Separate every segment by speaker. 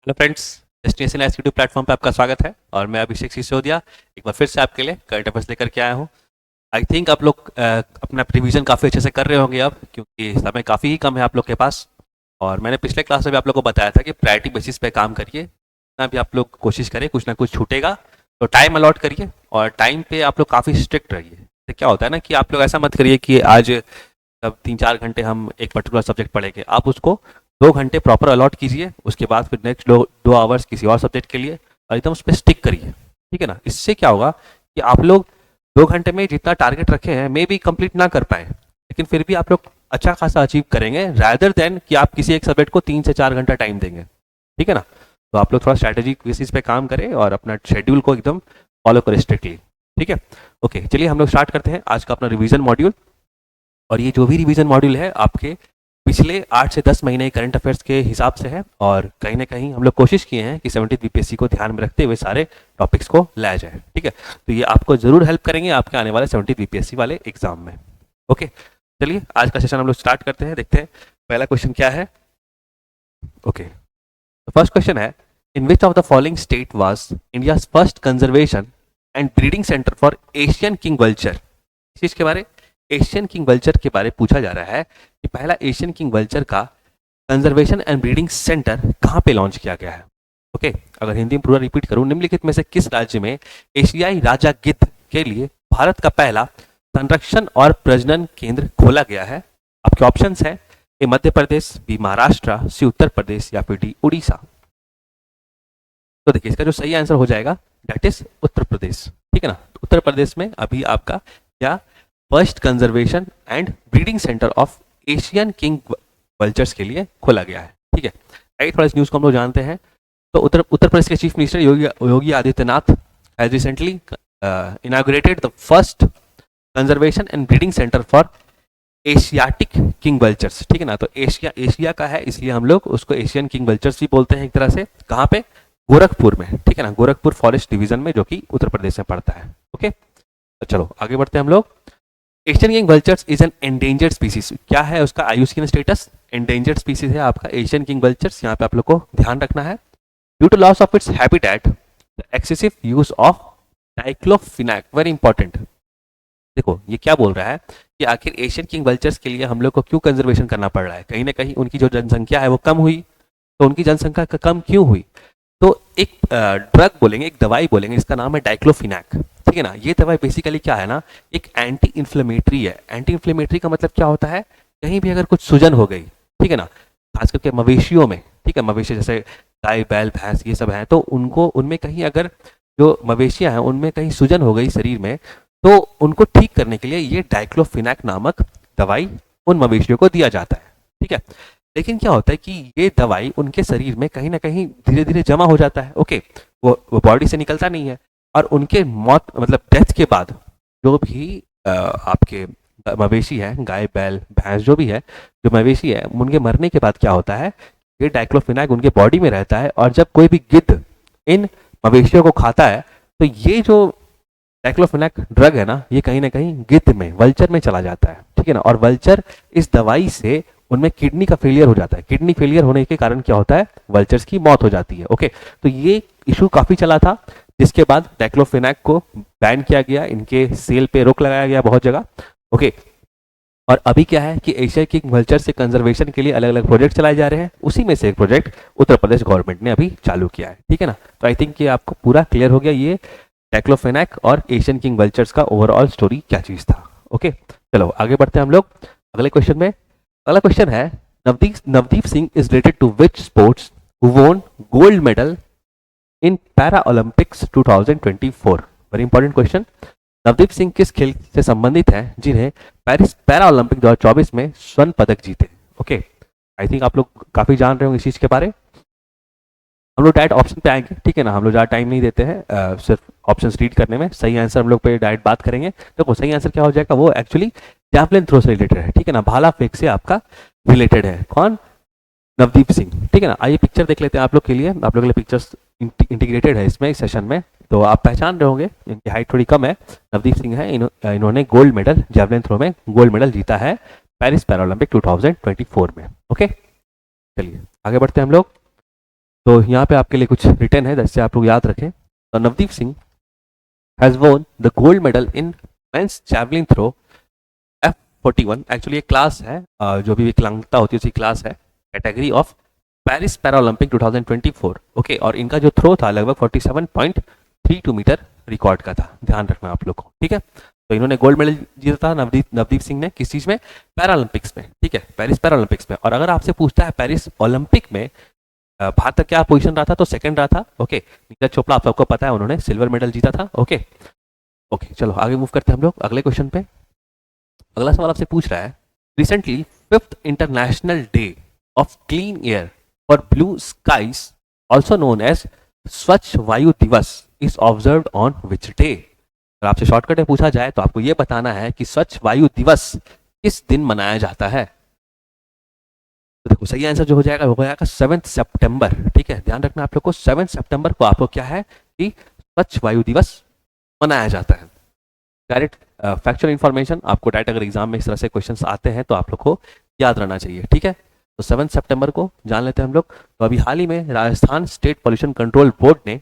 Speaker 1: Hello friends, destination S YouTube platform पे आपका स्वागत है और मैं अभिषेक सिसोदिया एक बार फिर से आपके लिए करंट अफेयर्स लेकर के आया हूँ। आई थिंक आप लोग अपना रिवीजन काफ़ी अच्छे से कर रहे होंगे अब, क्योंकि समय काफ़ी ही कम है आप लोग के पास। और मैंने पिछले क्लास में भी आप लोग को बताया था कि प्रायोरिटी बेसिस पे काम करिए, जितना भी आप लोग कोशिश करें कुछ ना कुछ छूटेगा तो टाइम अलॉट करिए और टाइम पे आप लोग काफ़ी स्ट्रिक्ट रहिए। तो क्या होता है ना कि आप लोग ऐसा मत करिए कि आज तब 3-4 घंटे हम एक पर्टिकुलर सब्जेक्ट पढ़ेंगे, आप उसको 2 घंटे प्रॉपर अलॉट कीजिए, उसके बाद फिर नेक्स्ट 2 आवर्स किसी और सब्जेक्ट के लिए और एकदम उस पर स्टिक करिए। ठीक है ना? इससे क्या होगा कि आप लोग 2 घंटे में जितना टारगेट रखे हैं मे बी कंप्लीट ना कर पाए, लेकिन फिर भी आप लोग अच्छा खासा अचीव करेंगे रादर देन कि आप किसी एक सब्जेक्ट को 3 से 4 घंटा टाइम देंगे। ठीक है ना? तो आप लोग थोड़ा स्ट्रैटेजिक बेसिस पे काम करें और अपना शेड्यूल को एकदम फॉलो करें स्ट्रिक्टली। ठीक है? ओके, चलिए हम लोग स्टार्ट करते हैं आज का अपना रिवीजन मॉड्यूल। और ये जो भी रिवीजन मॉड्यूल है आपके पिछले 8 से 10 महीने करंट अफेयर्स के हिसाब से है और कहीं ना कहीं हम लोग कोशिश किए हैं कि 70th बीपीएससी को ध्यान में रखते हुए सारे टॉपिक्स को लाया जाए। ठीक है? तो ये आपको जरूर हेल्प करेंगे आपके आने वाले 70th बीपीएससी वाले एग्जाम में। ओके, चलिए आज का सेशन हम लोग स्टार्ट करते हैं, देखते हैं पहला क्वेश्चन क्या है। ओके, फर्स्ट क्वेश्चन है, in which of the following state was India first conservation and breeding centre for Asian king vulture. इस चीज के बारे एशियन किंग वल्चर के बारे पूछा जा रहा है कि पहला एशियन किंग वल्चर का कंजर्वेशन एंड ब्रीडिंग सेंटर कहाँ पे लॉन्च किया गया है। ओके, अगर हिंदी में पूरा रिपीट करूं, निम्नलिखित में से किस राज्य में एशियाई राजा गिद्ध के लिए भारत का पहला संरक्षण और प्रजनन केंद्र खोला गया है। आपके ऑप्शंस हैं ए मध्य प्रदेश, बी महाराष्ट्र, सी उत्तर प्रदेश या फिर डी उड़ीसा। तो देखिए इसका जो सही आंसर हो जाएगा दैट इज उत्तर प्रदेश। ठीक है ना? तो उत्तर प्रदेश में अभी आपका क्या first conservation and breeding centre of Asian king vultures के लिए खोला गया है। ठीक है, आइए थोड़ा इस न्यूज को हम लोग जानते हैं। तो उत्तर प्रदेश के chief minister Yogi Adityanath has recently inaugurated the first conservation and breeding centre for Asiatic king vultures. ठीक है ना? तो एशिया का है इसलिए हम लोग उसको एशियन किंग वल्चर्स भी बोलते हैं एक तरह से। कहाँ पे? गोरखपुर में। ठीक है ना? गोरखपुर फॉरेस्ट डिवीजन में, जो कि उत्तर प्रदेश में पड़ता है। ओके, तो चलो आगे बढ़ते हैं हम लोग। Asian king vultures is an endangered species. क्या है उसका आईयूसीएन स्टेटस? एंडेंजर्ड स्पीसीज है आपका एशियन किंग वल्चर्स। यहाँ पे आप लोग को ध्यान रखना है, due to loss of its habitat, the excessive use of diclofenac, very important. देखो ये क्या बोल रहा है कि आखिर एशियन किंग वल्चर्स के लिए हम लोग को क्यों कंजर्वेशन करना पड़ रहा है। कहीं ना कहीं उनकी जो जनसंख्या है वो कम हुई। तो उनकी जनसंख्या कम क्यों हुई? तो एक ड्रग बोलेंगे, एक दवाई बोलेंगे, इसका नाम है डाइक्लोफिनैक। ठीक है ना? ये दवाई बेसिकली क्या है ना, एक एंटी इन्फ्लेमेटरी है। एंटी इन्फ्लेमेटरी का मतलब क्या होता है? कहीं भी अगर कुछ सूजन हो गई, ठीक है ना, खास करके मवेशियों में, ठीक है, मवेशी जैसे गाय बैल भैंस ये सब है, तो उनको उनमें कहीं अगर जो मवेशियां हैं उनमें कहीं सूजन हो गई शरीर में, तो उनको ठीक करने के लिए ये डाइक्लोफिनैक नामक दवाई उन मवेशियों को दिया जाता है। ठीक है, लेकिन क्या होता है कि ये दवाई उनके शरीर में कहीं ना कहीं धीरे धीरे जमा हो जाता है। ओके, वो बॉडी से निकलता नहीं है और उनके मौत मतलब डेथ के बाद जो भी आपके मवेशी है, गाय बैल भैंस जो भी है, जो मवेशी है, उनके मरने के बाद क्या होता है, ये डाइक्लोफिनैक उनके बॉडी में रहता है और जब कोई भी गिद्ध इन मवेशियों को खाता है तो ये जो डाइक्लोफिनैक ड्रग है ना, ये कहीं ना कहीं गिद्ध में, वल्चर में चला जाता है। ठीक है ना? और वल्चर इस दवाई से उनमें किडनी का फेलियर हो जाता है। किडनी फेलियर होने के कारण क्या होता है, वल्चर्स की मौत हो जाती है। ओके, तो ये इशू काफी चला था, जिसके बाद डाइक्लोफिनैक को बैन किया गया, इनके सेल पे रोक लगाया गया बहुत जगह। ओके, और अभी क्या है कि एशिया किंग वल्चर से कंजर्वेशन के लिए अलग अलग प्रोजेक्ट चलाए जा रहे हैं। उसी में से एक प्रोजेक्ट उत्तर प्रदेश गवर्नमेंट ने अभी चालू किया है। ठीक है ना? तो आई थिंक ये आपको पूरा क्लियर हो गया ये डाइक्लोफिनैक और एशियन किंग वल्चर्स का ओवरऑल स्टोरी क्या चीज था। ओके, चलो आगे बढ़ते हैं हम लोग अगले क्वेश्चन में। अगला क्वेश्चन है, Navdeep Singh is related to which sports who won gold medal in para Olympics 2024। Very important question. Navdeep Singh किस खेल से संबंधित है जिन्हें पेरिस पैरा ओलंपिक 2024 में स्वर्ण पदक जीते। ओके, आई थिंक आप लोग काफी जान रहे होंगे इस चीज के बारे। हम लोग डायरेक्ट ऑप्शन पे आएंगे, ठीक है ना? हम लोग ज़्यादा टाइम नहीं देते हैं सिर्फ ऑप्शन रीड करने में। सही आंसर हम लोग पे डायरेक्ट बात करेंगे। देखो सही आंसर क्या हो जाएगा, वो एक्चुअली जैवलिन थ्रो से रिलेटेड है। ठीक है ना? भाला फेंक से आपका रिलेटेड है। कौन? नवदीप सिंह। ठीक है ना? आइए पिक्चर देख लेते हैं आप लोग के लिए। आप लोग के लिए पिक्चर्स इंटीग्रेटेड है इसमें, इस सेशन में, तो आप पहचान रहे होंगे। इनकी हाइट थोड़ी कम है, नवदीप सिंह है। इन्होंने गोल्ड मेडल, जैवलिन थ्रो में गोल्ड मेडल जीता है पेरिस पैरालंपिक 2024 में। ओके, चलिए आगे बढ़ते हैं हम लोग। तो यहाँ पे आपके लिए कुछ रिटर्न है जिससे आप लोग याद रखें। तो Navdeep Singh has won the gold medal in men's javelin throw F41, actually एक क्लास है, जो भी विकलांगता होती है उसी क्लास है, category of Paris Paralympic 2024। Okay, और इनका जो थ्रो था लगभग 47.32 मीटर रिकॉर्ड का था, ध्यान रखना आप लोग को, ठीक है। तो इन्होंने गोल्ड मेडल जीता था नवदीप सिंह ने, किस चीज़ में? पैरालंपिक्स में, ठीक है, पेरिस पैरालंपिक्स में। और अगर आपसे पूछता है पेरिस ओलंपिक में भारत का क्या पोजीशन रहा था, तो सेकंड रहा था। ओके, नीरज चोपड़ा आप सबको पता है, उन्होंने सिल्वर मेडल जीता था। ओके ओके, चलो आगे मूव करते हैं हम लोग अगले क्वेश्चन पे। अगला सवाल आपसे पूछ रहा है, recently 5th international day of clean air for blue skies also known as स्वच्छ वायु दिवस is observed on which day. अगर आपसे शॉर्टकट में पूछा जाए तो आपको यह बताना है कि स्वच्छ वायु दिवस किस दिन मनाया जाता है। तो देखो सही आंसर जो हो जाएगा वो हो जाएगा 7 सितंबर, ठीक है, ध्यान रखना आप लोग को 7 सितंबर को आपको क्या है कि स्वच्छ वायु दिवस मनाया जाता है। डायरेक्ट फैक्चुअल इन्फॉर्मेशन आपको डायरेक्ट अगर एग्जाम में इस तरह से क्वेश्चंस आते हैं तो आप लोग को याद रहना चाहिए, ठीक है। तो 7 सितंबर को जान लेते हैं हम लोग। तो अभी हाल ही में Rajasthan state pollution control board ने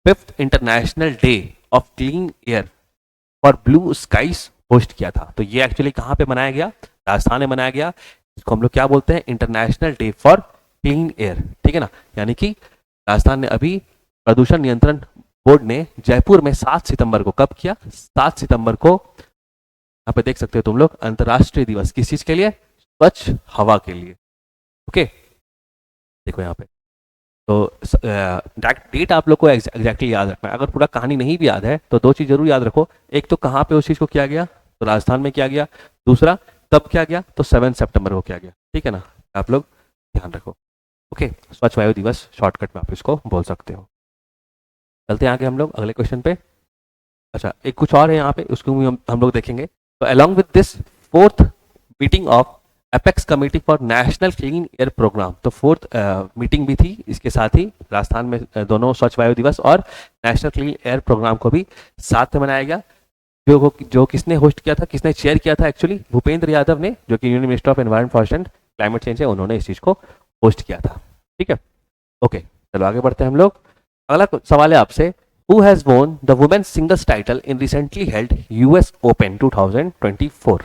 Speaker 1: 5th international day of clean air for blue skies host किया था। तो ये एक्चुअली कहाँ पे मनाया गया? राजस्थान में मनाया गया। इसको हम लोग क्या बोलते हैं? International day for clean air, ठीक है ना। यानी कि राजस्थान ने अभी प्रदूषण नियंत्रण बोर्ड ने जयपुर में 7 सितंबर को, कब किया? 7 सितंबर को, यहाँ पे देख सकते हो तुम लोग, अंतर्राष्ट्रीय दिवस किस चीज के लिए? स्वच्छ हवा के लिए। ओके, देखो यहाँ पे तो डेट आप लोग को एग्जैक्टली याद रखना है। अगर पूरा कहानी नहीं भी याद है तो दो चीज जरूर याद रखो, एक तो कहाँ पे उस चीज को किया गया, तो राजस्थान में किया गया, दूसरा कब किया गया, तो 7 सितंबर को किया गया, ठीक है ना, आप लोग ध्यान रखो। ओके, स्वच्छ वायु दिवस शॉर्टकट में आप इसको बोल सकते हो। चलते हैं आगे हम लोग अगले क्वेश्चन पे। अच्छा, एक कुछ और है यहाँ पे, उसको भी हम लोग देखेंगे। तो along with this 4th meeting of apex committee for national clean air programme, तो 4th मीटिंग भी थी इसके साथ ही राजस्थान में, दोनों स्वच्छ वायु दिवस और नेशनल क्लीन एयर प्रोग्राम को भी साथ में मनाया गया। जो किसने होस्ट किया था, किसने चेयर किया था? एक्चुअली भूपेंद्र यादव ने, जो कि union minister of environment forest and climate change है, उन्होंने इस चीज को होस्ट किया था, ठीक है। ओके, चलो आगे बढ़ते हैं हम लोग। अगला सवाल है आपसे, who has won the women's singles title in recently held US Open 2024?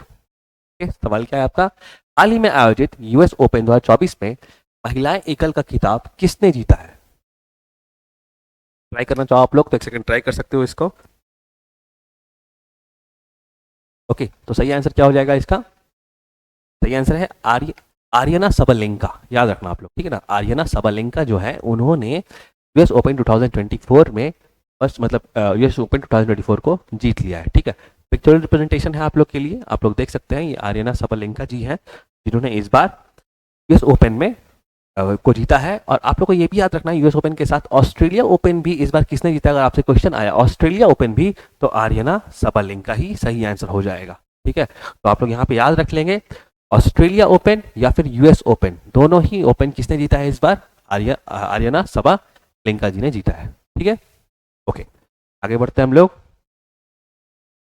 Speaker 1: सवाल क्या है आपका? हाल ही में आयोजित यूएस ओपन 2024 में महिलाएं एकल का खिताब किसने जीता है? ट्राई करना चाहो आप लोग तो एक सेकंड ट्राई कर सकते हो इसको। ओके, तो सही आंसर क्या हो जाएगा इसका? सही आंसर है आर्यना सबलेंका, याद रखना आप लोग, ठीक है ना। आर्यना सबलेंका जो है, उन्होंने यूएस ओपन 2024 में फर्स्ट, मतलब यूएस ओपन 2024 को जीत लिया है, ठीक है। पिक्चरल रिप्रेजेंटेशन है आप लोग के लिए, आप लोग देख सकते हैं, ये आर्यना सबलेंका जी हैं जिन्होंने इस बार यूएस ओपन में को जीता है। और आप लोग को ये भी याद रखना है, यूएस ओपन के साथ ऑस्ट्रेलिया ओपन भी इस बार किसने जीता? अगर आपसे क्वेश्चन आया ऑस्ट्रेलिया ओपन भी, तो आर्यना सबलेंका ही सही आंसर हो जाएगा, ठीक है। तो आप लोग यहाँ पे याद रख लेंगे, ऑस्ट्रेलिया ओपन या फिर यूएस ओपन, दोनों ही ओपन किसने जीता है इस बार? आर्यना सबलेंका जी ने जीता है, ठीक है। ओके, आगे बढ़ते हैं हम लोग।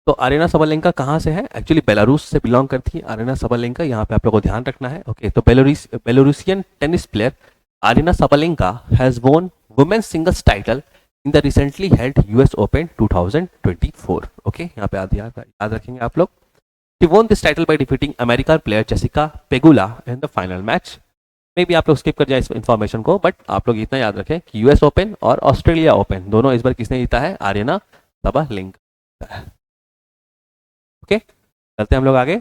Speaker 1: तो आर्यना सबलेंका कहाँ से है? एक्चुअली बेलारूस से बिलोंग करती है आर्यना सबलेंका, यहाँ पे आप लोगों को ध्यान रखना है। ओके, तो Belarusian tennis player Aryna Sabalenka has won women's singles title in the recently held US Open 2024। Okay, यहाँ पे याद रखेंगे आप लोग। She won this title by defeating American player Jessica Pegula in the final match. मे भी आप लोग स्किप कर जाए इस इन्फॉर्मेशन को, बट आप लोग इतना याद रखें कि यूएस ओपन और ऑस्ट्रेलिया ओपन दोनों इस बार किसने जीता है? Aryna Sabalenka. ओके, चलते हैं हम लोग आगे।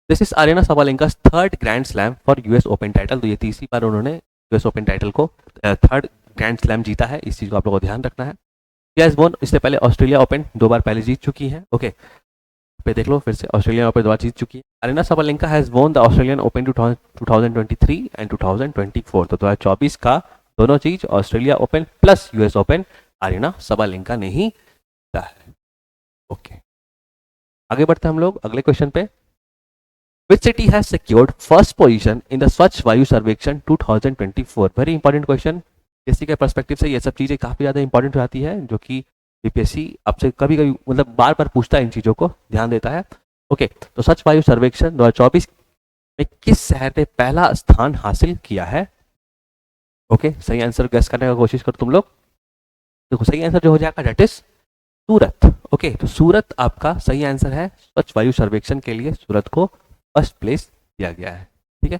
Speaker 1: दिस इज आर्यना सबलेंका's third grand slam for US Open title. तो ये तीसरी बार उन्होंने यूएस ओपन टाइटल को, थर्ड ग्रैंड स्लैम जीता है, इस चीज को आप लोगों को ध्यान रखना है। वोन इससे पहले ऑस्ट्रेलिया ओपन 2 बार पहले जीत चुकी है। ओके, पे देख लो फिर से, ऑस्ट्रेलियन ओपन 2 बार जीत चुकी है। Aryana Sabalenka has won the Australian open 2023 and 2024। तो 2024 का दोनों चीज, Australia open plus US open, Aryna Sabalenka ने ही जीता है। ओके, आगे बढ़ते हैं हम लोग अगले क्वेश्चन पे। Which city has secured first position in the स्वच्छ वायु सर्वेक्षण 2024? वेरी इंपॉर्टेंट क्वेश्चन, किसी के पर्सपेक्टिव से ये सब चीजें काफी ज्यादा इंपॉर्टेंट हो जाती है, जो कि बीपीएससी आपसे कभी कभी, मतलब बार बार पूछता है, इन चीजों को ध्यान देता है। ओके, तो स्वच्छ वायु सर्वेक्षण 2024 में किस शहर ने पहला स्थान हासिल किया है? ओके, सही आंसर गेस करने का कोशिश करो तुम लोग। देखो सही आंसर जो हो जाएगा डेट इज सूरत। ओके, तो सूरत आपका सही आंसर है। स्वच्छ वायु सर्वेक्षण के लिए सूरत को फर्स्ट प्लेस दिया गया है। ठीक है,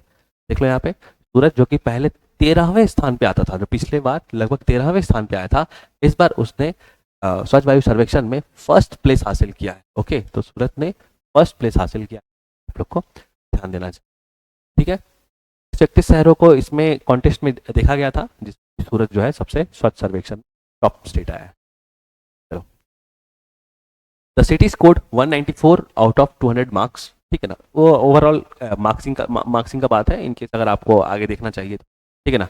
Speaker 1: देख लो यहाँ पे सूरत जो कि पहले 13वें स्थान पे आता था, जो पिछले बार लगभग 13वें स्थान पे आया था, इस बार उसने स्वच्छ वायु सर्वेक्षण में फर्स्ट प्लेस हासिल किया है। ओके, तो सूरत ने फर्स्ट प्लेस हासिल किया, आप लोग को ध्यान देना चाहिए। ठीक है, 31 शहरों को इसमें कॉन्टेस्ट में देखा गया था, जिसमें सूरत जो है सबसे स्वच्छ सर्वेक्षण टॉप स्टेट आया है। चलो, the city scored 194 out of 200 marks. ठीक है ना, वो ओवरऑल मार्क्सिंग का बात है, इनकेस अगर आपको आगे देखना चाहिए तो। ठीक है ना,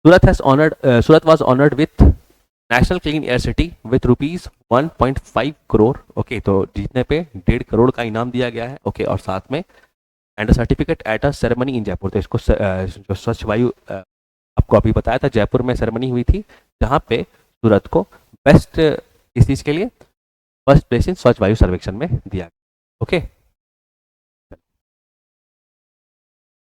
Speaker 1: Surat was honoured with national clean air city with rupees 1.5 crore. Okay, तो जीतने पे 1.5 करोड़ का इनाम दिया गया है। ओके, और साथ में and certificate at a ceremony इन जयपुर। तो इसको जो स्वच्छ वायु आपको अभी बताया था, जयपुर में सेरेमनी हुई थी, जहाँ पे सूरत को बेस्ट इस चीज के लिए फर्स्ट प्लेस इन स्वच्छ वायु सर्वेक्षण में दिया गया। ओके,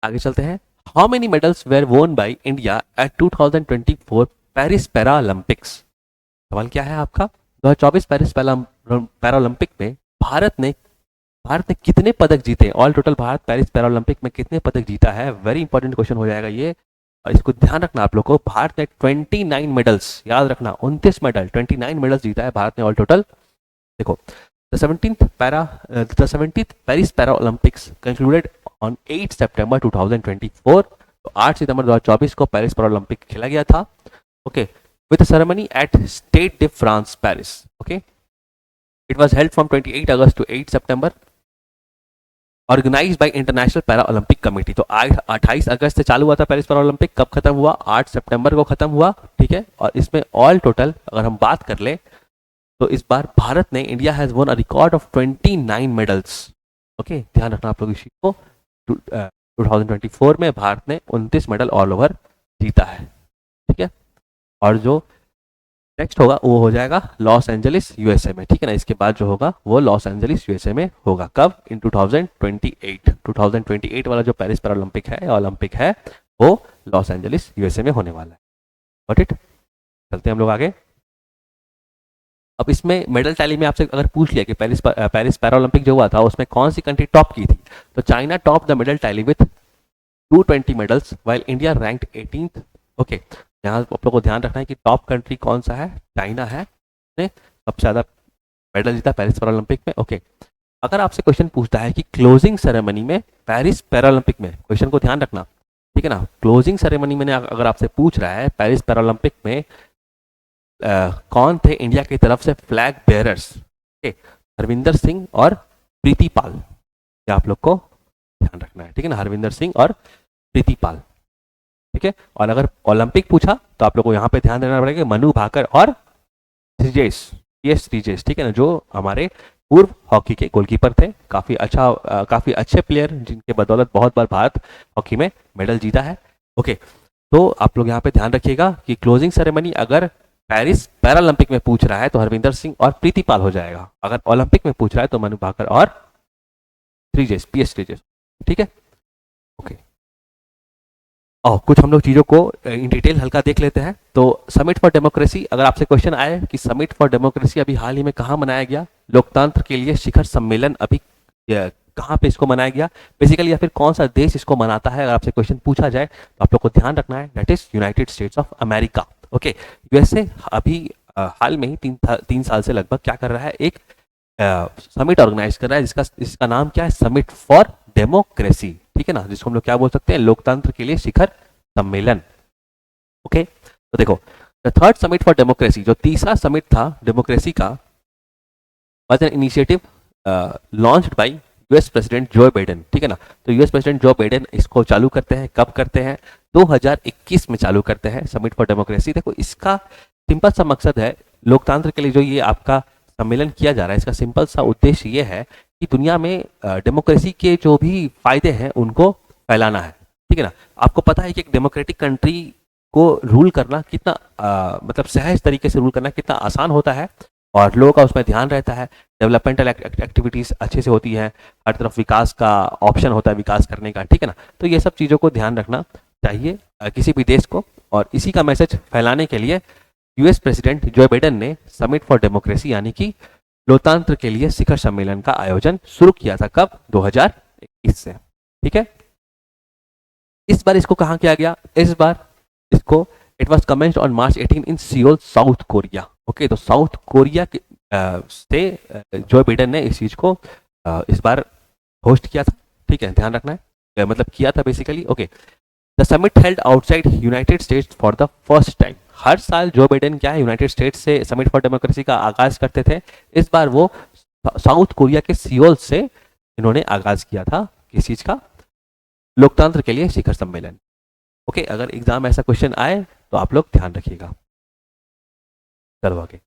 Speaker 1: आगे चलते हैं। हाउ मेनी मेडल्स वेर वोन by India at 2024 Paris para Olympics. सवाल क्या है आपका, 2024 पेरिस पैरा ओलंपिक में भारत ने कितने पदक जीते? All total Bharat Paris para Olympic में कितने पदक जीता है? वेरी इंपॉर्टेंट क्वेश्चन हो जाएगा ये, और इसको ध्यान रखना आप लोग को। भारत ने 29 मेडल्स, याद रखना 29 मेडल, 29 मेडल्स जीता है भारत ने ऑल टोटल। देखो, the 17th Paris para Olympics concluded on 8 सितंबर 2024। तो 8 सितंबर 2024 को पेरिस पैरा ओलंपिक खेला गया था। Okay, with ceremony at Stade de France Paris. Okay, it was held from 28 अगस्त टू 8 सितंबर, organised by International Para Olympic Committee. तो 28 अगस्त से चालू हुआ था पेरिस पैरा ओलंपिक, कब खत्म हुआ? 8 सितंबर को खत्म हुआ। ठीक है, और इसमें ऑल टोटल अगर हम बात कर ले तो इस बार भारत ने, इंडिया हैज वोन a record of 29 medals. Okay, ध्यान रखना आप लोग इस चीज को। 2024 में भारत ने 29 मेडल ऑल ओवर जीता है। ठीक है, और जो नेक्स्ट होगा वो हो जाएगा लॉस एंजलिस यूएसए में। ठीक है ना, इसके बाद जो होगा वो लॉस एंजलिस यूएसए में होगा। कब? इन 2028 वाला जो पेरिस पैरा ओलंपिक है वो लॉस एंजलिस यूएसए में होने वाला है। Got it? चलते हैं हम लोग आगे। अब इसमें मेडल टैली में आपसे अगर पूछ लिया कि पेरिस पैरा ओलंपिक जो हुआ था उसमें कौन सी कंट्री टॉप की थी, तो China top the medal tally with 220 medals while India ranked 18th। Okay, यहाँ आप लोग को ध्यान रखना है कि टॉप कंट्री कौन सा है, चाइना है, ने सबसे ज़्यादा मेडल जीता पेरिस पैरा ओलंपिक में। ओके, अगर आपसे क्वेश्चन पूछता है कि क्लोजिंग सेरेमनी में पेरिस पैरा ओलंपिक में, क्वेश्चन को ध्यान रखना, ठीक है ना, क्लोजिंग सेरेमनी में अगर आपसे पूछ रहा है पेरिस पैरा ओलंपिक में कौन थे इंडिया की तरफ से फ्लैग बेयरर्स, हरविंदर सिंह और प्रीति पाल, ये आप लोग को ध्यान रखना है। ठीक है ना, हरविंदर सिंह और प्रीति पाल। ठीक है, और अगर ओलंपिक पूछा तो आप लोग को यहाँ पे ध्यान देना पड़ेगा मनु भाकर और श्रीजेश। ठीक है ना, जो हमारे पूर्व हॉकी के गोलकीपर थे, काफी अच्छे प्लेयर, जिनके बदौलत बहुत बार भारत हॉकी में मेडल जीता है। ओके, तो आप लोग यहाँ पे ध्यान रखिएगा कि क्लोजिंग सेरेमनी अगर पेरिस पैरालंपिक में पूछ रहा है तो हरविंदर सिंह और प्रीति पाल हो जाएगा, अगर ओलंपिक में पूछ रहा है तो मनु भाकर और श्रीजेश। ठीक है, ओके। और कुछ हम लोग चीज़ों को इन डिटेल हल्का देख लेते हैं। तो समिट फॉर डेमोक्रेसी, अगर आपसे क्वेश्चन आए कि समिट फॉर डेमोक्रेसी अभी हाल ही में कहाँ मनाया गया, लोकतंत्र के लिए शिखर सम्मेलन अभी कहाँ पे इसको मनाया गया बेसिकली, या फिर कौन सा देश इसको मनाता है, अगर आपसे क्वेश्चन पूछा जाए तो आप लोग को ध्यान रखना है that is United states of America. Okay, USA अभी हाल में ही 3 साल से लगभग क्या कर रहा है, एक समिट ऑर्गेनाइज कर रहा है जिसका नाम क्या है, समिट फॉर डेमोक्रेसी। ठीक है ना, जिसको हम लोग क्या बोल सकते हैं, लोकतंत्र के लिए शिखर सम्मेलन। ओके, तो देखो the third summit for democracy, जो तीसरा समिट था डेमोक्रेसी का, was an initiative launched by US president Joe Biden. ठीक है ना, तो यूएस प्रेसिडेंट जो बाइडेन इसको चालू करते हैं, कब करते हैं, 2021 में चालू करते हैं समिट फॉर डेमोक्रेसी। देखो इसका सिंपल सा मकसद है, लोकतंत्र के लिए जो ये आपका सम्मेलन किया जा रहा है, इसका सिंपल सा उद्देश्य ये है कि दुनिया में डेमोक्रेसी के जो भी फायदे हैं उनको फैलाना है। ठीक है ना, आपको पता है कि एक डेमोक्रेटिक कंट्री को रूल करना कितना मतलब सहज तरीके से रूल करना कितना आसान होता है, और लोगों का उसमें ध्यान रहता है, डेवलपमेंटल एक्टिविटीज अच्छे से होती हैं, हर तरफ विकास का ऑप्शन होता है विकास करने का। ठीक है ना, तो ये सब चीज़ों को ध्यान रखना चाहिए किसी भी देश को, और इसी का मैसेज फैलाने के लिए यूएस प्रेसिडेंट जो बाइडेन ने समिट फॉर डेमोक्रेसी यानी कि लोकतंत्र के लिए शिखर सम्मेलन का आयोजन शुरू किया था। कब? 2021 से। ठीक है, इस बार इसको कहाँ किया गया? इस बार इसको it was commenced on March 18 in Seoul, south Korea. Okay, तो साउथ कोरिया से जो बाइडेन ने इस चीज को इस बार होस्ट किया था। ठीक है, ध्यान रखना है, मतलब किया था basically. Okay, the summit held outside United States for the first time. हर साल जो बाइडेन क्या है यूनाइटेड स्टेट्स से समिट फॉर डेमोक्रेसी का आगाज करते थे। इस बार वो साउथ कोरिया के सियोल से इन्होंने आगाज किया था किस चीज का? लोकतंत्र के लिए शिखर सम्मेलन। ओके, अगर एग्जाम ऐसा क्वेश्चन आए तो आप लोग ध्यान रखिएगा। चलो आगे,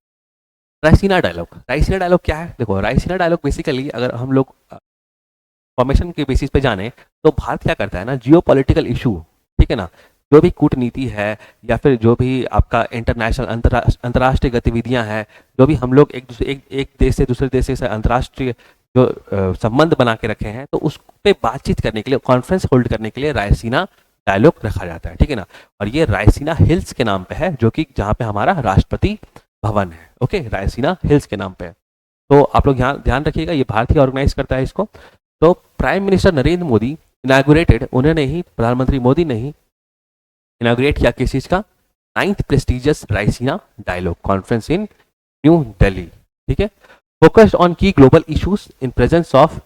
Speaker 1: रायसीना डायलॉग। रायसीना डायलॉग क्या है? देखो, रायसीना डायलॉग बेसिकली अगर हम लोग फॉर्मेशन के बेसिस पे जाने तो भारत क्या करता है ना, जियो पॉलिटिकल इशू, ठीक है ना, जो भी कूटनीति है या फिर जो भी आपका इंटरनेशनल अंतर्राष्ट्रीय गतिविधियां हैं, जो भी हम लोग एक देश से दूसरे देश से अंतर्राष्ट्रीय जो संबंध बना के रखे हैं, तो उस पे बातचीत करने के लिए, कॉन्फ्रेंस होल्ड करने के लिए रायसीना डायलॉग रखा जाता है। ठीक है ना, और ये रायसीना हिल्स के नाम पे है, जो कि जहाँ पे हमारा राष्ट्रपति भवन है। ओके, रायसीना हिल्स के नाम पे है। तो आप लोग ध्यान रखिएगा, ये भारत ही ऑर्गेनाइज करता है इसको। तो prime minister Narendra Modi inaugurated, उन्होंने ही, प्रधानमंत्री मोदी ने ही इनागुरेट किया किस चीज का? 9th prestigious Raisina dialogue conference in new Delhi. ठीक है, focused on key global issues in presence of,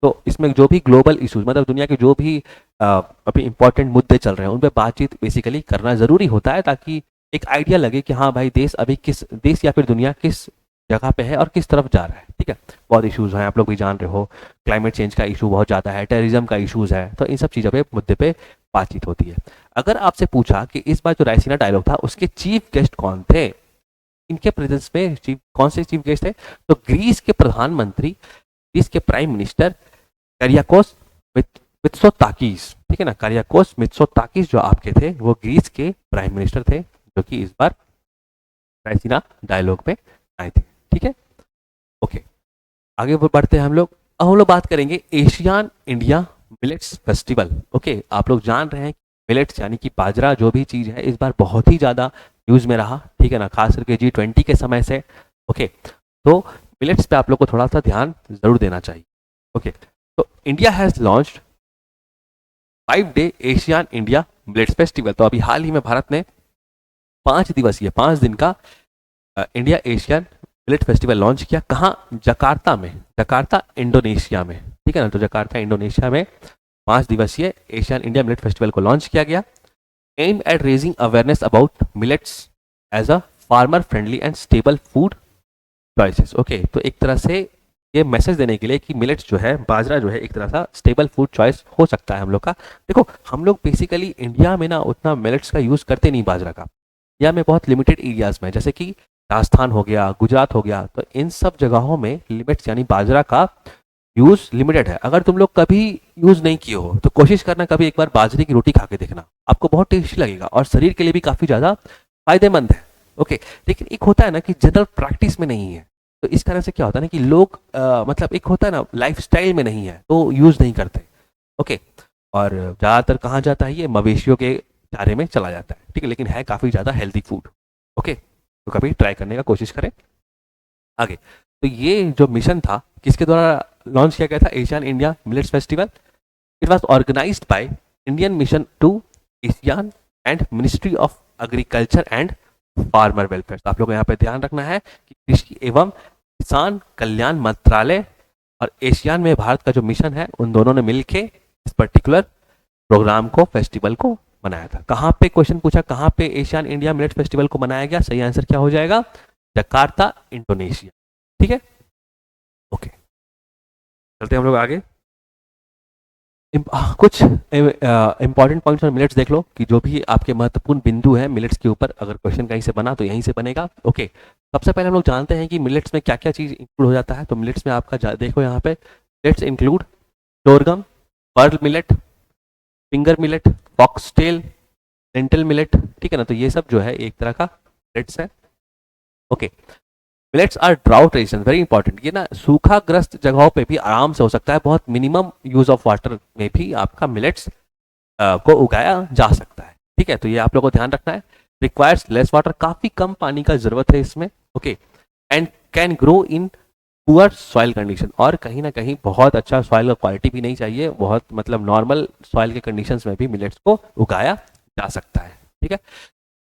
Speaker 1: तो इसमें जो भी ग्लोबल इश्यूज मतलब दुनिया के जो भी अभी इंपॉर्टेंट मुद्दे चल रहे हैं उन पर बातचीत बेसिकली करना जरूरी होता है, ताकि एक आइडिया लगे कि हाँ भाई देश अभी किस देश या फिर दुनिया किस जगह पे है और किस तरफ जा रहा है। ठीक है, बहुत इश्यूज हैं, आप लोग भी जान रहे हो, क्लाइमेट चेंज का इशू बहुत ज़्यादा है, टेररिज्म का इशूज है, तो इन सब चीज़ों पे मुद्दे पे बातचीत होती है। अगर आपसे पूछा कि इस बार जो रायसीना डायलॉग था उसके चीफ गेस्ट कौन थे, इनके प्रेजेंस में कौन से चीफ गेस्ट थे, तो ग्रीस के प्रधानमंत्री, ग्रीस के प्राइम मिनिस्टर कारियाकोस मित्सोताकिस। ठीक है ना, कारियाकोस मित्सोताकिस जो आपके थे वो ग्रीस के प्राइम मिनिस्टर थे, जो कि इस बार रायसीना डायलॉग में आए थे। ठीक है, ओके, आगे बढ़ते हैं हम लोग। अब हम लोग बात करेंगे ASEAN India millets festival. Okay, आप लोग जान रहे हैं मिलेट्स यानी कि बाजरा जो भी चीज़ है इस बार बहुत ही ज़्यादा न्यूज़ में रहा। ठीक है ना, खास करके G20 के समय से। ओके, तो मिलेट्स पे आप लोग को थोड़ा सा ध्यान जरूर देना चाहिए। ओके, तो India has launched 5-day ASEAN India millets festival. तो अभी हाल ही में भारत ने 5 दिवसीय 5 दिन का India Asian millet festival launch किया। कहाँ? जकार्ता में, जकार्ता इंडोनेशिया में। ठीक है ना, तो जकार्ता इंडोनेशिया में 5 दिवसीय एशियन इंडिया मिलेट फेस्टिवल को लॉन्च किया गया। Aim at raising awareness about millets as a farmer friendly and stable food choices. Okay, तो एक तरह से ये मैसेज देने के लिए कि मिलेट्स जो है, बाजरा जो है, एक तरह का स्टेबल फूड चॉइस हो सकता है हम लोग का। देखो, हम लोग बेसिकली इंडिया में ना उतना मिलेट्स का यूज़ करते नहीं बाजरा का, या में बहुत लिमिटेड एरियाज में, जैसे कि राजस्थान हो गया, गुजरात हो गया, तो इन सब जगहों में लिमिट्स यानी बाजरा का यूज़ लिमिटेड है। अगर तुम लोग कभी यूज़ नहीं किए हो तो कोशिश करना कभी एक बार बाजरे की रोटी खा के देखना, आपको बहुत टेस्टी लगेगा और शरीर के लिए भी काफ़ी ज़्यादा फायदेमंद है। ओके, लेकिन एक होता है ना कि जनरल प्रैक्टिस में नहीं है, तो इस तरह से क्या होता है ना कि लोग मतलब एक होता है ना लाइफ स्टाइल में नहीं है तो यूज़ नहीं करते। ओके, और ज़्यादातर कहाँ जाता है, ये मवेशियों के चारे में चला जाता है। ठीक है, लेकिन है काफ़ी ज़्यादा हेल्दी फूड। ओके, तो कभी ट्राई करने का कोशिश करें। आगे, तो ये जो मिशन था किसके द्वारा लॉन्च किया गया था, ASEAN India millets festival? It was organised by Indian mission to ASEAN and ministry of agriculture and farmer welfare. आप लोगों को यहाँ पे ध्यान रखना है कि कृषि एवं किसान कल्याण मंत्रालय और एशियान में भारत का जो मिशन है, उन दोनों ने मिलके इस पर्टिकुलर प्रोग्राम को, फेस्टिवल को मनाया था। कहाँ पे, क्वेश्चन पूछा कहाँ पे एशियन इंडिया मिलेट फेस्टिवल को मनाया गया, सही आंसर क्या हो जाएगा? Jakarta Indonesia. ठीक है, ओके, चलते हैं हम लोग आगे। कुछ इंपॉर्टेंट पॉइंट्स और मिलेट्स देख लो कि जो भी आपके महत्वपूर्ण बिंदु हैं मिलेट्स के ऊपर, अगर क्वेश्चन कहीं से बना तो यहीं से बनेगा। ओके, सबसे पहले हम लोग जानते हैं कि मिलेट्स में क्या क्या चीज़ इंक्लूड हो जाता है। तो मिलेट्स में आपका देखो यहाँ पे, millets include sorghum, pearl millet, finger millet, foxtail, lentil millet. ठीक है ना, तो ये सब जो है एक तरह का मिलेट्स है। Okay, millets are drought resistant, very important. ये ना सूखाग्रस्त जगहों पे भी आराम से हो सकता है, बहुत मिनिमम यूज ऑफ वाटर में भी आपका मिलेट्स को उगाया जा सकता है। ठीक है, तो ये आप लोगों को ध्यान रखना है। रिक्वायर्स लेस वाटर, काफी कम पानी का जरूरत है इसमें। Okay, and can grow in poor soil condition, और कहीं ना कहीं बहुत अच्छा सॉइल का क्वालिटी भी नहीं चाहिए, बहुत मतलब नॉर्मल सॉइल के कंडीशंस में भी मिलेट्स को उगाया जा सकता है। ठीक है,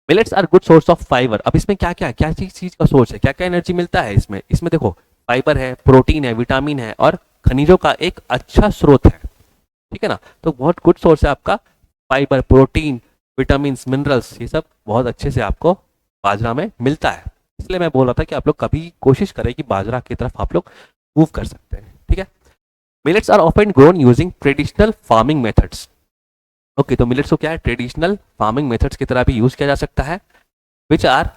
Speaker 1: millets are good source of fibre. अब इसमें क्या चीज चीज का सोर्स है, क्या क्या एनर्जी मिलता है इसमें। इसमें देखो फाइबर है, प्रोटीन है, विटामिन है और खनिजों का एक अच्छा स्रोत है। ठीक है ना, तो बहुत गुड सोर्स है आपका फाइबर, प्रोटीन, विटामिन, मिनरल्स, ये सब बहुत अच्छे से आपको बाजरा में मिलता है। इसलिए मैं बोल रहा था कि आप लोग कभी कोशिश करें कि बाजरा की तरफ आप लोग मूव कर सकते हैं। ठीक है, millets are often grown using traditional farming methods. Okay, तो मिलेट्स को क्या है, ट्रेडिशनल फार्मिंग मेथड्स की तरह भी यूज किया जा सकता है, which are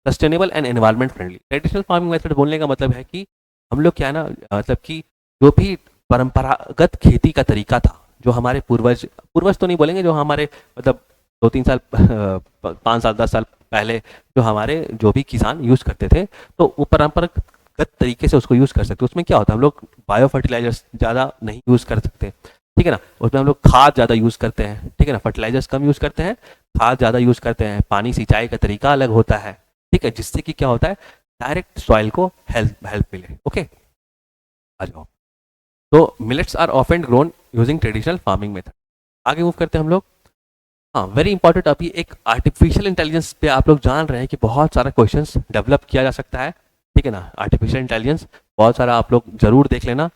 Speaker 1: sustainable and environment friendly. Traditional farming method बोलने का मतलब है कि हम लोग क्या है ना, मतलब कि जो भी परंपरागत खेती का तरीका था, जो हमारे पूर्वज पूर्वज तो नहीं बोलेंगे, जो हमारे मतलब 2-3 साल 5 साल 10 साल पहले जो हमारे जो भी किसान यूज करते थे, तो वो परंपरागत तरीके से उसको यूज कर सकते। उसमें क्या होता है, हम लोग बायो फर्टिलाइजर्स ज़्यादा नहीं यूज कर सकते। ठीक है ना, उसमें हम लोग खाद ज़्यादा यूज करते हैं। ठीक है ना, फर्टिलाइजर्स कम यूज करते हैं, खाद ज़्यादा यूज करते हैं, पानी सिंचाई का तरीका अलग होता है। ठीक है, जिससे कि क्या होता है, डायरेक्ट सॉइल को हेल्प हेल्प मिले। ओके, आ जाओ। तो millets are often grown using traditional farming method. आगे मूव करते हैं हम लोग। हाँ, वेरी इंपॉर्टेंट, अभी एक आर्टिफिशियल इंटेलिजेंस पे आप लोग जान रहे हैं कि बहुत सारा क्वेश्चंस डेवलप किया जा सकता है। ठीक है ना, आर्टिफिशियल इंटेलिजेंस बहुत सारा आप लोग जरूर देख लेना,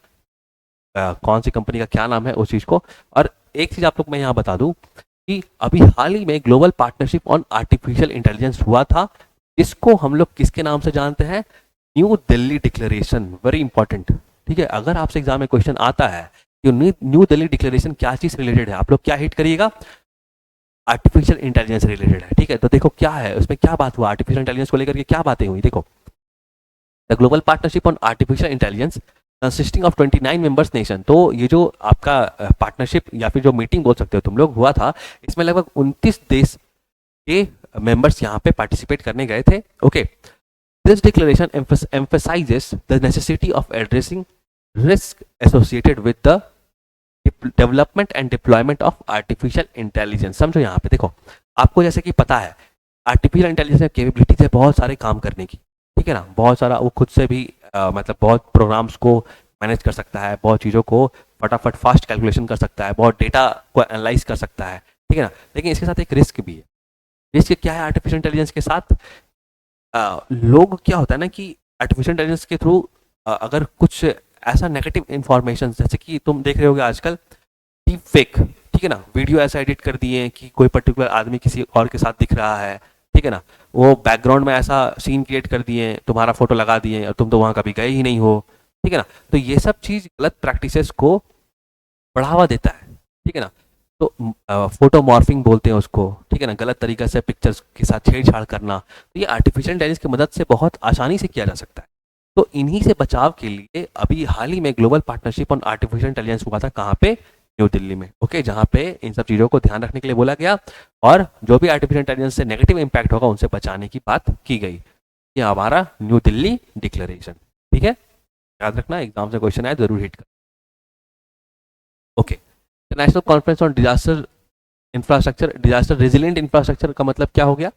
Speaker 1: कौन सी कंपनी का क्या नाम है उस चीज़ को। और एक चीज़ आप लोग मैं यहाँ बता दूँ कि अभी हाल ही में global partnership on artificial intelligence हुआ था। इसको हम लोग किसके नाम से जानते हैं, new Delhi declaration. Very important. ठीक है, अगर आपसे एग्जाम में क्वेश्चन आता है कि न्यू दिल्ली डिक्लेरेशन क्या चीज रिलेटेड है, आप लोग क्या हिट करिएगा, आर्टिफिशियल इंटेलिजेंस रिलेटेड है। ठीक है, तो देखो क्या है उसमें, क्या बात हुआ आर्टिफिशियल इंटेलिजेंस को लेकर के, क्या बातें हुई देखो। The global partnership on artificial intelligence consisting of 29 members nation. तो ये जो आपका पार्टनरशिप या फिर जो मीटिंग बोल सकते हो तुम लोग हुआ था, इसमें लगभग 29 देश के मेंबर्स यहाँ पे पार्टिसिपेट करने गए थे। Okay, this declaration emphasizes the necessity of addressing risk associated with the development and deployment of artificial intelligence. समझो यहाँ पे देखो, आपको जैसे कि पता है आर्टिफिशियल इंटेलिजेंस में कैपेबिलिटीज है बहुत सारे काम करने की। ठीक है ना, बहुत सारा वो खुद से भी मतलब बहुत प्रोग्राम्स को मैनेज कर सकता है, बहुत चीज़ों को फटाफट फास्ट कैलकुलेशन कर सकता है, बहुत डेटा को एनालाइज कर सकता है। ठीक है ना, लेकिन इसके साथ एक रिस्क भी है। रिस्क क्या है आर्टिफिशियल इंटेलिजेंस के साथ, लोग क्या होता है ना कि आर्टिफिशियल इंटेलिजेंस के थ्रू अगर कुछ ऐसा नेगेटिव इंफॉर्मेशन, जैसे कि तुम देख रहे होगे आजकल डीप फेक, ठीक है ना, वीडियो ऐसा एडिट कर दिए कि कोई पर्टिकुलर आदमी किसी और के साथ दिख रहा है। ठीक है ना, वो बैकग्राउंड में ऐसा सीन क्रिएट कर दिए, तुम्हारा फोटो लगा दिए और तुम तो वहां कभी गए ही नहीं हो। ठीक है ना, तो ये सब चीज गलत प्रैक्टिसेस को बढ़ावा देता है। ठीक है ना, तो फोटो मॉर्फिंग बोलते हैं उसको। ठीक है ना, गलत तरीके से पिक्चर्स के साथ छेड़छाड़ करना, तो ये आर्टिफिशियल इंटेलिजेंस की मदद से बहुत आसानी से किया जा सकता है। तो इन्हीं से बचाव के लिए अभी हाल ही में global partnership on artificial intelligence हुआ था, कहाँ पे, न्यू दिल्ली में। ओके, जहाँ पे इन सब चीज़ों को ध्यान रखने के लिए बोला गया और जो भी आर्टिफिशियल इंटेलिजेंस से नेगेटिव इंपैक्ट होगा उनसे बचाने की बात की गई। ये हमारा न्यू दिल्ली डिक्लेरेशन। ठीक है, याद रखना, एग्जाम से क्वेश्चन आए जरूर हिट कर। Okay, international conference on disaster infrastructure, disaster resilient infrastructure का मतलब क्या हो गया,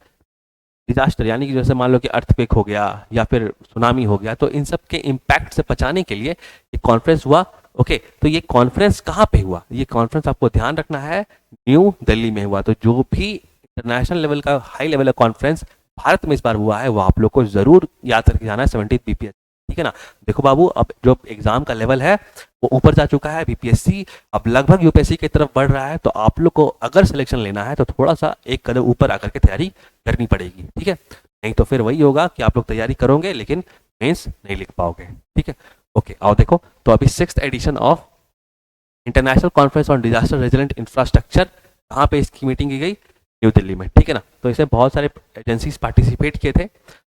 Speaker 1: डिजास्टर यानी कि जैसे मान लो कि अर्थक्वेक हो गया या फिर सुनामी हो गया, तो इन सब के इम्पैक्ट से बचाने के लिए एक कॉन्फ्रेंस हुआ। ओके, तो ये कॉन्फ्रेंस कहाँ पे हुआ, ये कॉन्फ्रेंस आपको ध्यान रखना है न्यू दिल्ली में हुआ। तो जो भी इंटरनेशनल लेवल का हाई लेवल का कॉन्फ्रेंस भारत में इस बार हुआ है वो आप लोग को जरूर याद करके जाना है, 70 बीपीएस। ठीक है ना, देखो बाबू, अब जो एग्जाम का लेवल है वो ऊपर जा चुका है, बीपीएससी अब लगभग यूपीएससी की तरफ बढ़ रहा है। तो आप लोग को अगर सिलेक्शन लेना है तो थोड़ा सा एक कदम ऊपर आकर के तैयारी करनी पड़ेगी। ठीक है, नहीं तो फिर वही होगा कि आप लोग तैयारी करोगे लेकिन मेंस नहीं लिख पाओगे। ठीक है, ओके, आओ देखो, तो अभी 6th edition of international conference on disaster resilient infrastructure, कहाँ पे इसकी मीटिंग की गई, न्यू दिल्ली में। ठीक है ना, तो इसमें बहुत सारे एजेंसीज पार्टिसिपेट किए थे।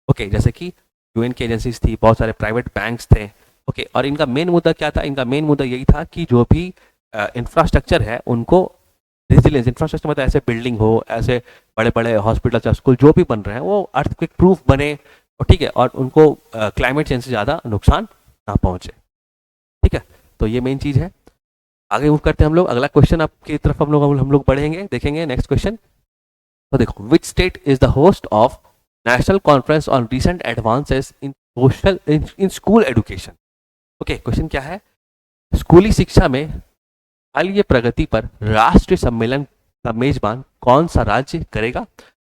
Speaker 1: ओके, जैसे कि यूएन की एजेंसीज थी, बहुत सारे प्राइवेट बैंक्स थे। ओके, और इनका मेन मुद्दा क्या था, इनका मेन मुद्दा यही था कि जो भी इंफ्रास्ट्रक्चर है उनको रेजिलियंस, इंफ्रास्ट्रक्चर मतलब ऐसे बिल्डिंग हो, ऐसे बड़े बड़े हॉस्पिटल या स्कूल जो भी बन रहे हैं वो अर्थक्वेक प्रूफ बने। और ठीक है, और उनको क्लाइमेट चेंज से ज़्यादा नुकसान ना पहुंचे। ठीक है, तो ये मेन चीज़ है। आगे मूव करते हैं हम लोग, अगला क्वेश्चन आपकी तरफ हम लोग बढ़ेंगे, देखेंगे नेक्स्ट क्वेश्चन। तो देखो, which state is the host of national conference on recent advances in social in school education. Okay, question क्या है, स्कूली शिक्षा में हालिया प्रगति पर राष्ट्रीय सम्मेलन का मेजबान कौन सा राज्य करेगा?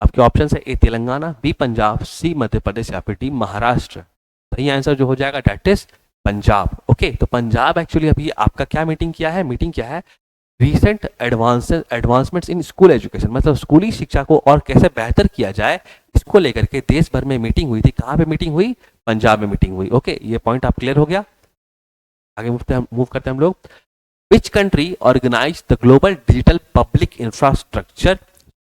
Speaker 1: आपके ऑप्शन है ए तेलंगाना, बी पंजाब, सी मध्य प्रदेश या फिर डी महाराष्ट्र। सही आंसर जो हो जाएगा डेट इज पंजाब। ओके, तो पंजाब एक्चुअली अभी आपका क्या मीटिंग किया है, recent advancements in school education, मतलब स्कूली शिक्षा को और कैसे बेहतर किया जाए इसको लेकर के देश भर में मीटिंग हुई थी। कहाँ पे मीटिंग हुई? पंजाब में मीटिंग हुई। ओके, ये पॉइंट आप क्लियर हो गया। आगे मूव करते हैं हम लोग। Which country organize the global digital public infrastructure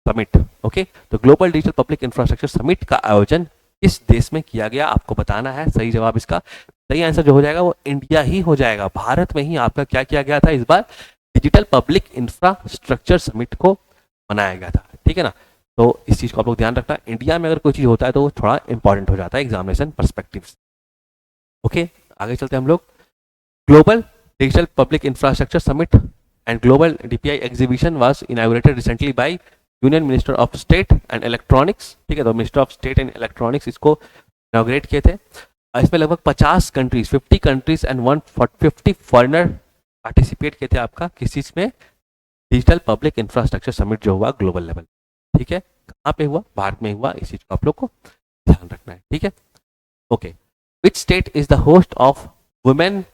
Speaker 1: summit? Okay, तो global digital public infrastructure summit का आयोजन किस देश में किया गया, आपको बताना है। सही जवाब इसका, सही आंसर जो हो जाएगा वो इंडिया ही हो जाएगा। भारत में ही आपका क्या किया गया था इस बार? डिजिटल पब्लिक इंफ्रास्ट्रक्चर समिट को मनाया गया था। ठीक है ना, तो इस चीज को आप लोग ध्यान रखना। इंडिया में अगर कोई चीज होता है तो वो थोड़ा इंपॉर्टेंट हो जाता है एग्जामिनेशन परस्पेक्टिव से। ओके, आगे चलते हैं हम लोग। Global digital public infrastructure summit and global DPI exhibition was inaugurated recently by union minister of state and electronics. ठीक है, तो minister of state and electronics इसको इनॉग्रेट किए थे। इसमें लगभग 50 countries, 50 countries and 150 foreigner participate किए थे। आपका किस चीज में? डिजिटल पब्लिक इंफ्रास्ट्रक्चर समिट जो हुआ ग्लोबल लेवल। ठीक है, कहाँ पे हुआ? भारत में हुआ। इस चीज को आप लोग को ध्यान रखना है। ठीक है, okay. Which state is the host of women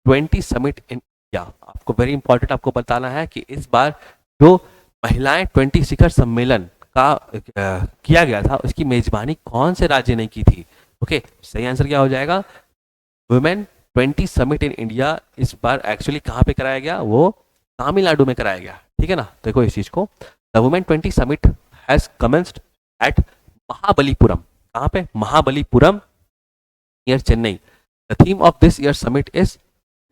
Speaker 1: 20 summit in India? आपको वेरी इंपॉर्टेंट आपको बताना है कि इस बार जो महिलाएं 20 शिखर सम्मेलन का किया गया था उसकी मेजबानी कौन से राज्य ने की थी? ओके, सही आंसर क्या हो जाएगा? वुमेन 20 समिट इन इंडिया इस बार एक्चुअली कहाँ पे कराया गया? वो तमिलनाडु में कराया गया। ठीक है ना, देखो इस चीज को, the women 20 summit has commenced at Mahabalipuram. कहाँ पे? Mahabalipuram near Chennai. The theme of this year summit is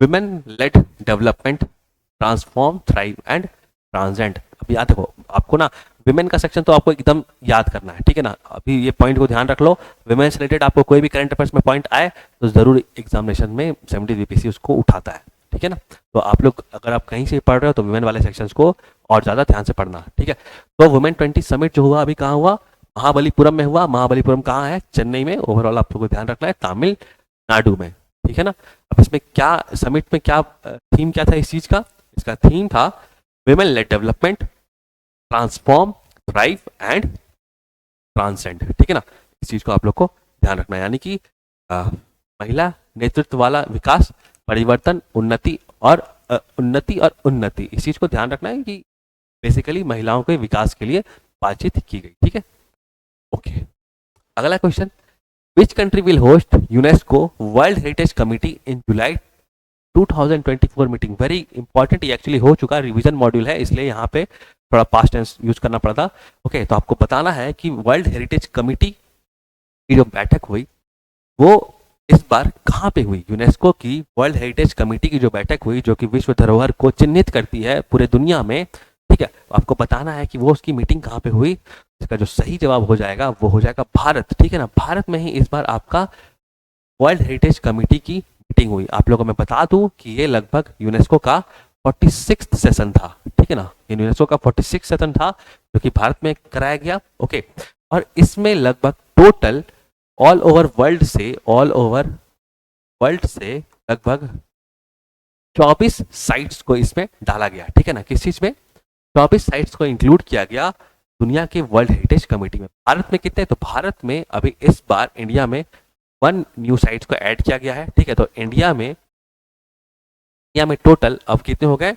Speaker 1: women led development, transform, thrive and transcend. अभी याद देखो, आपको ना विमेन का सेक्शन तो आपको एकदम याद करना है। ठीक है ना, अभी ये पॉइंट को ध्यान रख लो। विमेन से रिलेटेड आपको कोई भी करंट अफेयर्स में पॉइंट आए तो जरूर एग्जामिनेशन में 70 बीपीसी उसको उठाता है। ठीक है ना, तो आप लोग अगर आप कहीं से पढ़ रहे हो तो विमेन वाले सेक्शंस को और ज्यादा ध्यान से पढ़ना। ठीक है, तो वुमेन 20 समिट जो हुआ अभी कहाँ हुआ? महाबलीपुरम में हुआ। महाबलीपुरम कहाँ है? चेन्नई में। ओवरऑल आप लोग को ध्यान रखना है तमिलनाडु में। ठीक है ना, अब इसमें क्या समिट में क्या थीम क्या था इस चीज का? इसका थीम था women led development, transform, thrive and transcend. ठीक है ना, इस चीज को आप लोग को ध्यान रखना है, यानी कि महिला नेतृत्व वाला विकास, परिवर्तन, उन्नति और उन्नति। इस चीज को ध्यान रखना है कि बेसिकली महिलाओं के विकास के लिए बातचीत की गई। ठीक है, ओके। अगला question, which country will host UNESCO world heritage committee in July 2024 meeting? Very important, ये एक्चुअली हो चुका रिवीजन मॉड्यूल है, इसलिए यहाँ पे थोड़ा पास्ट टेंस यूज करना पड़ता। ओके, तो आपको बताना है कि वर्ल्ड हेरिटेज कमिटी की जो बैठक हुई वो इस बार कहाँ पे हुई? यूनेस्को की वर्ल्ड हेरिटेज कमेटी की जो बैठक हुई, जो कि विश्व धरोहर को चिन्हित करती है पूरे दुनिया में। ठीक है, आपको बताना है कि वो उसकी मीटिंग कहाँ पे हुई। इसका जो सही जवाब हो जाएगा वो हो जाएगा भारत। ठीक है ना, भारत में ही इस बार आपका वर्ल्ड हेरिटेज कमेटी की मीटिंग हुई। आप लोगों को मैं बता दूं कि ये लगभग यूनेस्को का 46th सेशन था। ठीक है ना, ये यूनेस्को का 46th सेशन था जो कि भारत में कराया गया। ओके, और इसमें लगभग टोटल ऑल ओवर वर्ल्ड से लगभग 24 साइट्स को इसमें डाला गया। ठीक है ना, किस चीज में? 24 साइट्स को इंक्लूड किया गया दुनिया के वर्ल्ड हेरिटेज कमेटी में। भारत में कितने? तो भारत में अभी इस बार इंडिया में 1 न्यू साइट्स को ऐड किया गया है। ठीक है, तो इंडिया में टोटल अब कितने हो गए?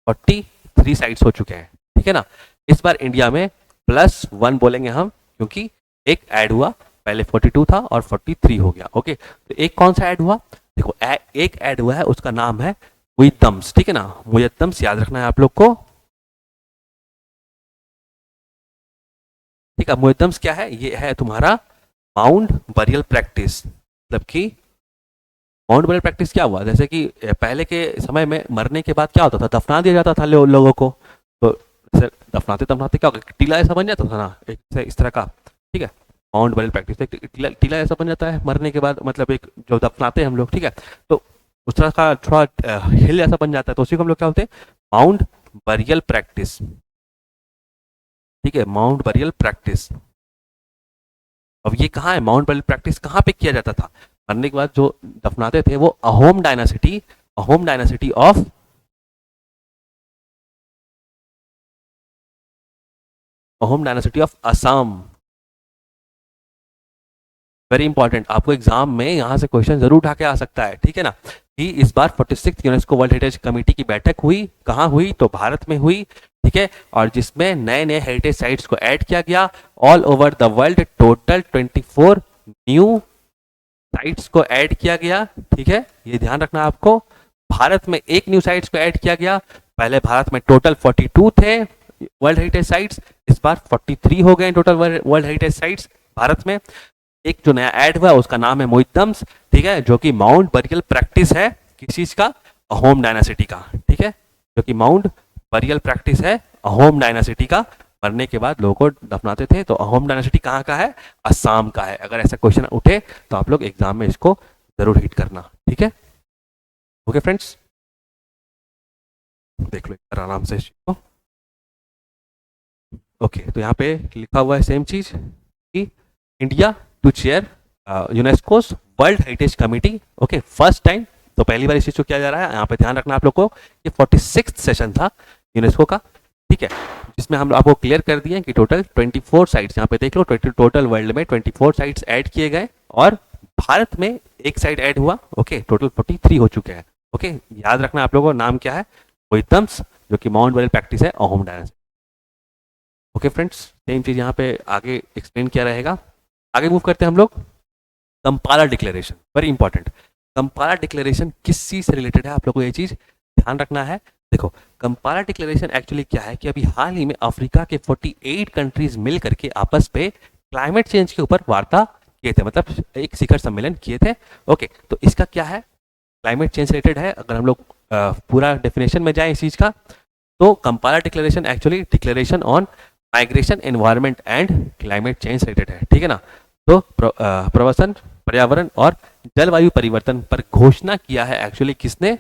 Speaker 1: 43 साइट्स हो चुके हैं। ठीक है ना, इस बार इंडिया में +1 बोलेंगे हम, क्योंकि एक ऐड हुआ, पहले 42 था और 43 हो गया। ओके, तो एक कौन सा ऐड हुआ? देखो, एक ऐड हुआ है, उसका नाम है मुयत्तम्स। ठीक है ना, मुयत्तम्स याद रखना है आप लोग को। ठीक है, मुयत्तम्स क्या है? ये है तुम्हारा माउंट बरियल प्रैक्टिस। मतलब कि माउंट बरियल प्रैक्टिस क्या हुआ? जैसे कि पहले के समय में मरने के बाद क्या होता था? दफना दिया जाता था लोगों को। तो दफनाते क्या होगा? टीला ऐसा बन जाता था ना, एक इस तरह का। ठीक है, माउंट बरियल प्रैक्टिस टीला ऐसा बन जाता है मरने के बाद, मतलब एक जो दफनाते हैं हम लोग। ठीक है, तो उस तरह का थोड़ा हिल ऐसा बन जाता है, तो उसी को हम लोग क्या बोलते हैं? Mount burial practice. ठीक है, माउंट बरियल प्रैक्टिस। अब ये कहाँ है, माउंट बरियल प्रैक्टिस कहाँ पे किया जाता था? मरने के बाद जो दफनाते थे वो Ahom dynasty of Assam. Very important, आपको एग्जाम में यहाँ से क्वेश्चन जरूर उठा के आ सकता है, ठीक है ना। कि इस बार 46th UNESCO world heritage committee की बैठक हुई, कहाँ हुई? तो भारत में हुई, ठीक है। और जिसमें नए नए हेरिटेज साइट्स को ऐड किया गया all over the world. Total 24 new sites को ऐड किया गया, ठीक है, ये ध्यान रखना आपको। भारत में एक न्यू साइट्स को ऐड किया गया। पहले भारत में टोटल 42 थे वर्ल्ड हेरिटेज साइट्स, इस बार 43 हो गए total world heritage sites Bharat में। एक जो नया ऐड हुआ उसका नाम है मोइतम्स, ठीक है, जो कि माउंट बरियल प्रैक्टिस है, किस चीज का? अहोम डायनासिटी का, ठीक है, जो कि माउंट बरियल प्रैक्टिस है अहोम डायनासिटी का। मरने के बाद लोगों को दफनाते थे। तो अहोम डायनासिटी कहाँ का है? असम का है। अगर ऐसा क्वेश्चन उठे तो आप लोग एग्जाम में इसको जरूर हिट करना, ठीक है। ओके फ्रेंड्स, देख लो एक आराम से इस चीज को। ओके, तो यहाँ पे लिखा हुआ है सेम चीज कि India to chair UNESCO's world heritage committee. Okay, first time, तो पहली बार इस चीज को किया जा रहा है। यहाँ पे ध्यान रखना आप लोग को, ये 46th सेशन था यूनेस्को का, ठीक है, जिसमें हम आपको क्लियर कर दिए कि टोटल 24 साइट्स, यहाँ पे देख लो, टोटल वर्ल्ड में 24 साइट्स ऐड किए गए और भारत में एक साइट ऐड हुआ। ओके, टोटल 43 हो चुके हैं। ओके, याद रखना आप लोगों को, नाम क्या है? मोइतम्स, जो कि माउंट बरियल प्रैक्टिस है अहोम डायनासिटी। ओके फ्रेंड्स, सेम चीज यहाँ पे आगे एक्सप्लेन किया रहेगा। आगे मूव करते हैं हम लोग। Kampala declaration, very important. Kampala declaration किस चीज से रिलेटेड है, आप लोगों को ये चीज ध्यान रखना है। देखो, कंपाला डिक्लेरेशन एक्चुअली क्या है कि अभी हाल ही में अफ्रीका के 48 कंट्रीज मिल करके आपस पे क्लाइमेट चेंज के ऊपर वार्ता किए थे, मतलब एक शिखर सम्मेलन किए थे। ओके, तो इसका क्या है? क्लाइमेट चेंज रिलेटेड है। अगर हम लोग पूरा डेफिनेशन में जाएं इस चीज का, तो Kampala declaration actually declaration on migration, environment and climate change related है, ठीक है ना। तो प्रवसन, पर्यावरण और जलवायु परिवर्तन पर घोषणा किया है एक्चुअली किसने?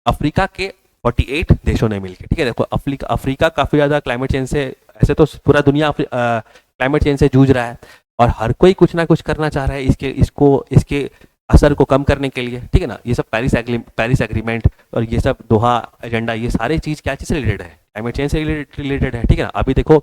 Speaker 1: अफ्रीका के 48 देशों ने मिलकर, ठीक है। देखो, अफ्रीका काफी ज्यादा क्लाइमेट चेंज से, ऐसे तो पूरा दुनिया क्लाइमेट चेंज से जूझ रहा है और हर कोई कुछ ना कुछ करना चाह रहा है इसके असर को कम करने के लिए, ठीक है ना। ये सब पेरिस एग्रीमेंट और ये सब दोहा एजेंडा, ये सारे चीज क्या चीज से रिलेटेड है? क्लाइमेट चेंज से रिलेटेड है, ठीक है ना। अभी देखो,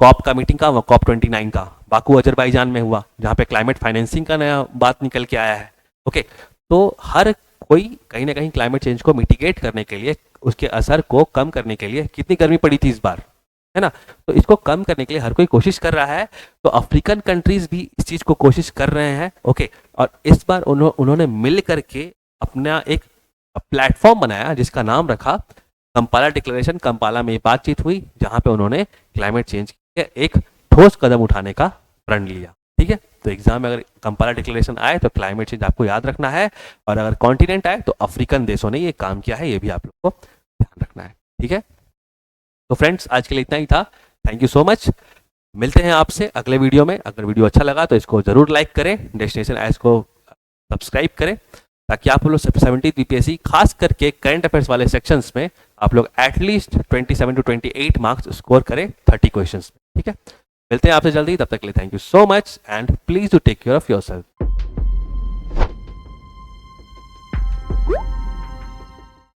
Speaker 1: कॉप का मीटिंग का, कॉप 29 का बाकू अजरबैजान में हुआ, जहाँ पे क्लाइमेट फाइनेंसिंग का नया बात निकल के आया है। ओके, तो हर कोई कहीं ना कहीं क्लाइमेट चेंज को मिटिगेट करने के लिए, उसके असर को कम करने के लिए, कितनी गर्मी पड़ी थी इस बार, है ना, तो इसको कम करने के लिए हर कोई कोशिश कर रहा है। तो अफ्रीकन कंट्रीज भी इस चीज को कोशिश कर रहे हैं। ओके, और इस बार उन्होंने मिल करके अपना एक प्लेटफॉर्म बनाया जिसका नाम रखा कंपाला डिक्लेरेशन। कंपाला में बातचीत हुई जहां पे उन्होंने क्लाइमेट चेंज के एक ठोस कदम उठाने का प्रण लिया, ठीक है। तो एग्जाम में अगर कंपाला डिक्लेरेशन आए तो क्लाइमेट चेंज आपको याद रखना है, और अगर कॉन्टिनेंट आए तो अफ्रीकन देशों ने ये काम किया है, ये भी आप लोग को ध्यान रखना है, ठीक है। तो फ्रेंड्स, आज के लिए इतना ही था। Thank you so much. मिलते हैं आपसे अगले वीडियो में। अगर वीडियो अच्छा लगा तो इसको जरूर लाइक करें, डेस्टिनेशन एज को सब्सक्राइब करें, ताकि आप लोग 70 बीपीएससी खास करके करंट अफेयर्स वाले सेक्शंस में आप लोग एटलीस्ट 27 to 28 मार्क्स स्कोर करें 30 क्वेश्चंस में, ठीक है। मिलते हैं आपसे जल्दी, तब तक के लिए thank you so much and please do take care of yourself.